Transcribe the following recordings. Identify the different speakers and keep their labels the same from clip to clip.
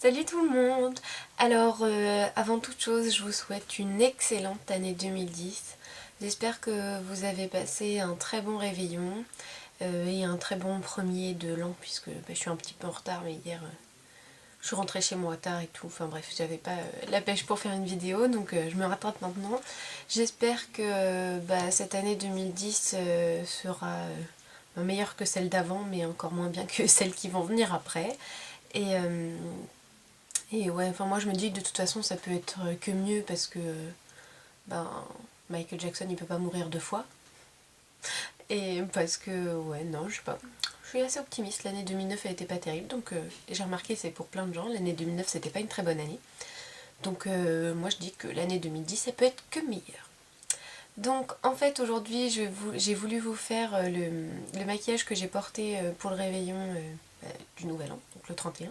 Speaker 1: Salut tout le monde. Alors avant toute chose, je vous souhaite une excellente année 2010. J'espère que vous avez passé un très bon réveillon et un très bon premier de l'an, puisque je suis un petit peu en retard, mais hier je suis rentrée chez moi tard et tout. Enfin bref, j'avais pas la pêche pour faire une vidéo, donc je me rattrape maintenant. J'espère que cette année 2010 sera meilleure que celle d'avant, mais encore moins bien que celles qui vont venir après. Et ouais, enfin moi je me dis que de toute façon ça peut être que mieux parce que ben Michael Jackson il peut pas mourir deux fois. Et parce que ouais non je sais pas. Je suis assez optimiste, l'année 2009 elle était pas terrible donc j'ai remarqué c'est pour plein de gens, l'année 2009 c'était pas une très bonne année. Donc moi je dis que l'année 2010 ça peut être que meilleur. Donc en fait aujourd'hui j'ai voulu vous faire le maquillage que j'ai porté pour le réveillon du nouvel an, donc le 31.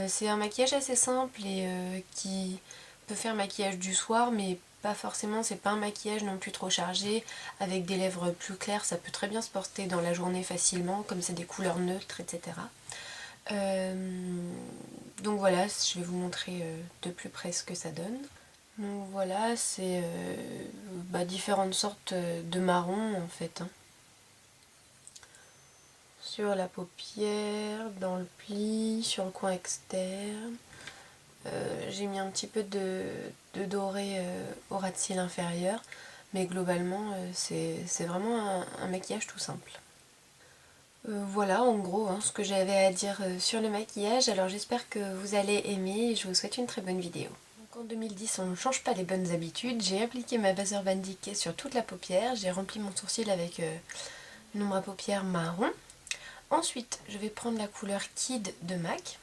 Speaker 1: C'est un maquillage assez simple et qui peut faire maquillage du soir, mais pas forcément, c'est pas un maquillage non plus trop chargé, avec des lèvres plus claires, ça peut très bien se porter dans la journée facilement, comme c'est des couleurs neutres, etc. Donc voilà, je vais vous montrer de plus près ce que ça donne. Donc voilà, c'est différentes sortes de marron en fait, hein. Sur la paupière, dans le pli, sur le coin externe. J'ai mis un petit peu de doré au ras de cils inférieur, mais globalement c'est vraiment un maquillage tout simple. Voilà en gros ce que j'avais à dire sur le maquillage, alors j'espère que vous allez aimer et je vous souhaite une très bonne vidéo. Donc en 2010 on ne change pas les bonnes habitudes, j'ai appliqué ma base Urban Decay sur toute la paupière, j'ai rempli mon sourcil avec une ombre à paupières marron. Ensuite je vais prendre la couleur Kid de MAC,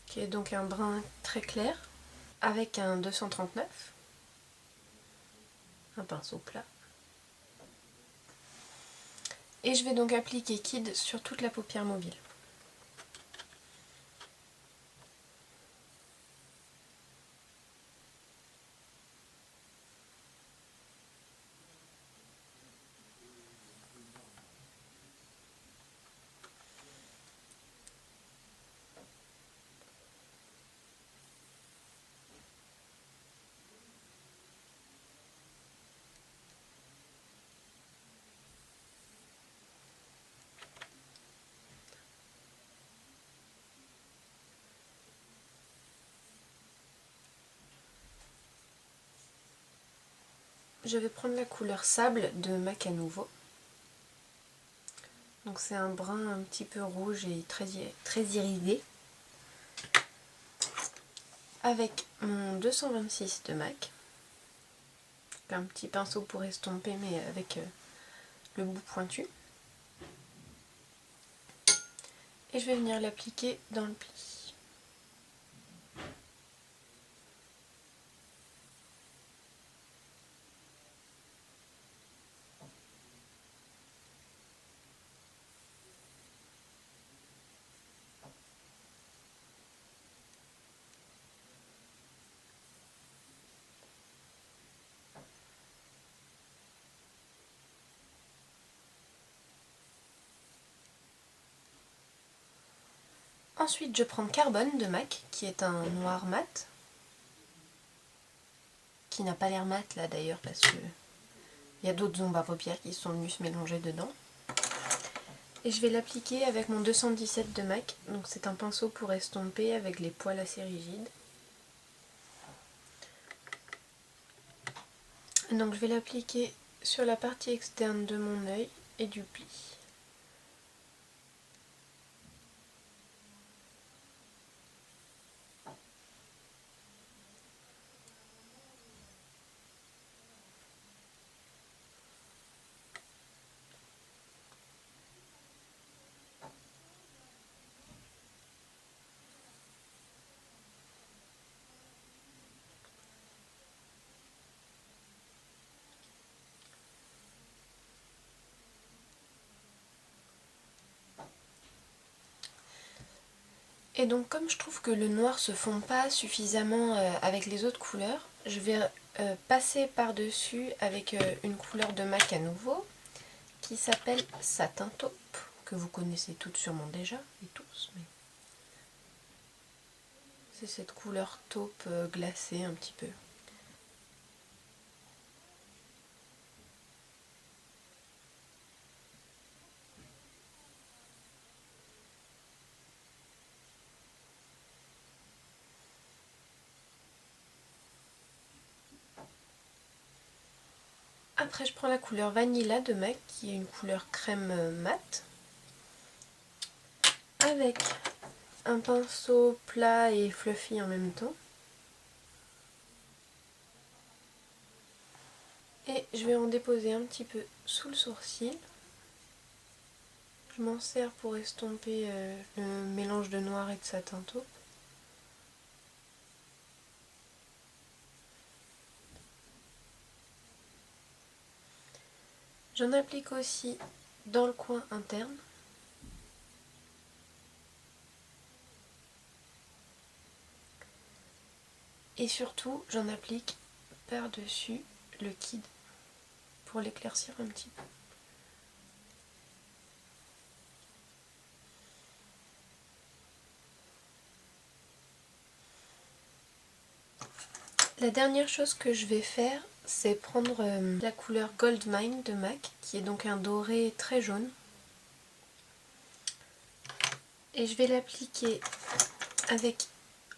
Speaker 1: qui est donc un brun très clair, avec un 239, un pinceau plat. Et je vais donc appliquer Kid sur toute la paupière mobile. Je vais prendre la couleur Sable de MAC à nouveau. Donc c'est un brun un petit peu rouge et très irisé. Avec mon 226 de MAC. Un petit pinceau pour estomper mais avec le bout pointu. Et je vais venir l'appliquer dans le pli. Ensuite je prends Carbone de MAC, qui est un noir mat, qui n'a pas l'air mat là d'ailleurs parce que il y a d'autres ombres à paupières qui sont venues se mélanger dedans. Et je vais l'appliquer avec mon 217 de MAC, donc c'est un pinceau pour estomper avec les poils assez rigides. Donc je vais l'appliquer sur la partie externe de mon œil et du pli. Et donc comme je trouve que le noir se fond pas suffisamment avec les autres couleurs, je vais passer par-dessus avec une couleur de MAC à nouveau qui s'appelle Satin Taupe, que vous connaissez toutes sûrement déjà, et tous. Mais... C'est cette couleur taupe glacée un petit peu. Après je prends la couleur Vanilla de MAC qui est une couleur crème mat. Avec un pinceau plat et fluffy en même temps. Et je vais en déposer un petit peu sous le sourcil. Je m'en sers pour estomper le mélange de noir et de satin taupe. J'en applique aussi dans le coin interne. Et surtout, j'en applique par-dessus le kid pour l'éclaircir un petit peu. La dernière chose que je vais faire, c'est prendre la couleur Gold Mine de MAC, qui est donc un doré très jaune. Et je vais l'appliquer avec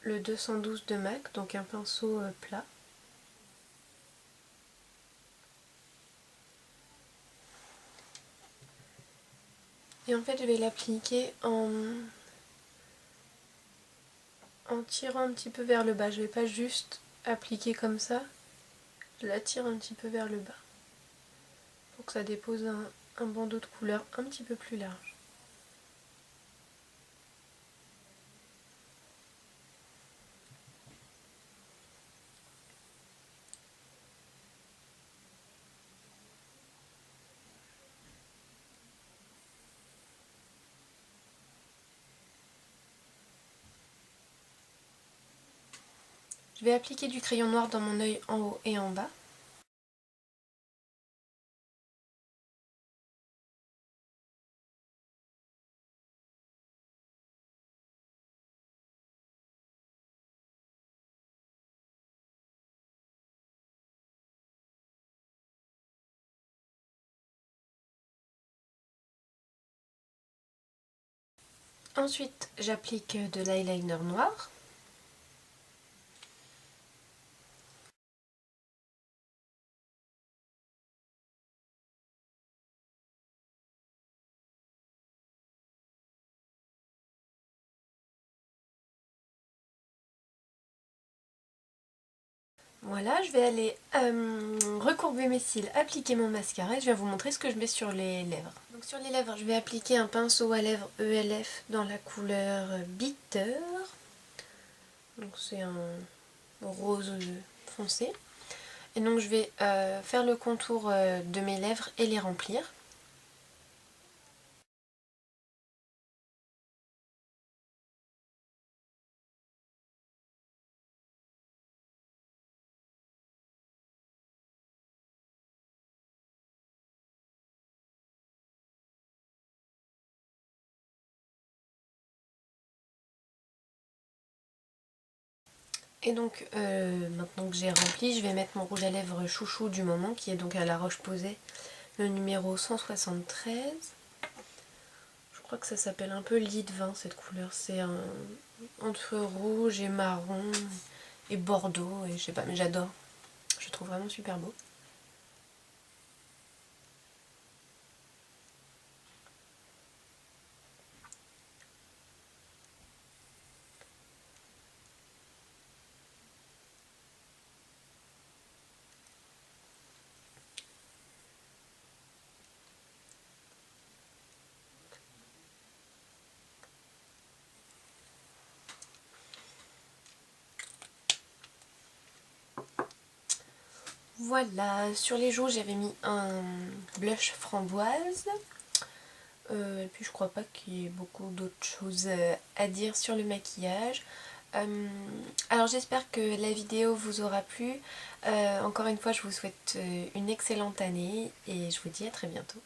Speaker 1: le 212 de MAC, donc un pinceau plat. Et en fait, je vais l'appliquer en tirant un petit peu vers le bas. Je ne vais pas juste appliquer comme ça, je la tire un petit peu vers le bas pour que ça dépose un bandeau de couleur un petit peu plus large. Je vais appliquer du crayon noir dans mon œil en haut et en bas. Ensuite, j'applique de l'eyeliner noir. Voilà, je vais aller recourber mes cils, appliquer mon mascara et je vais vous montrer ce que je mets sur les lèvres. Donc sur les lèvres, je vais appliquer un pinceau à lèvres ELF dans la couleur Bitter. Donc c'est un rose foncé. Et donc je vais faire le contour de mes lèvres et les remplir. Et donc maintenant que j'ai rempli, je vais mettre mon rouge à lèvres chouchou du moment qui est donc à la Roche-Posay, le numéro 173. Je crois que ça s'appelle un peu lit de vin cette couleur, c'est entre rouge et marron et bordeaux et je sais pas mais j'adore, je le trouve vraiment super beau. Voilà, sur les joues j'avais mis un blush framboise. Et puis je crois pas qu'il y ait beaucoup d'autres choses à dire sur le maquillage. Alors j'espère que la vidéo vous aura plu. Encore une fois je vous souhaite une excellente année et je vous dis à très bientôt.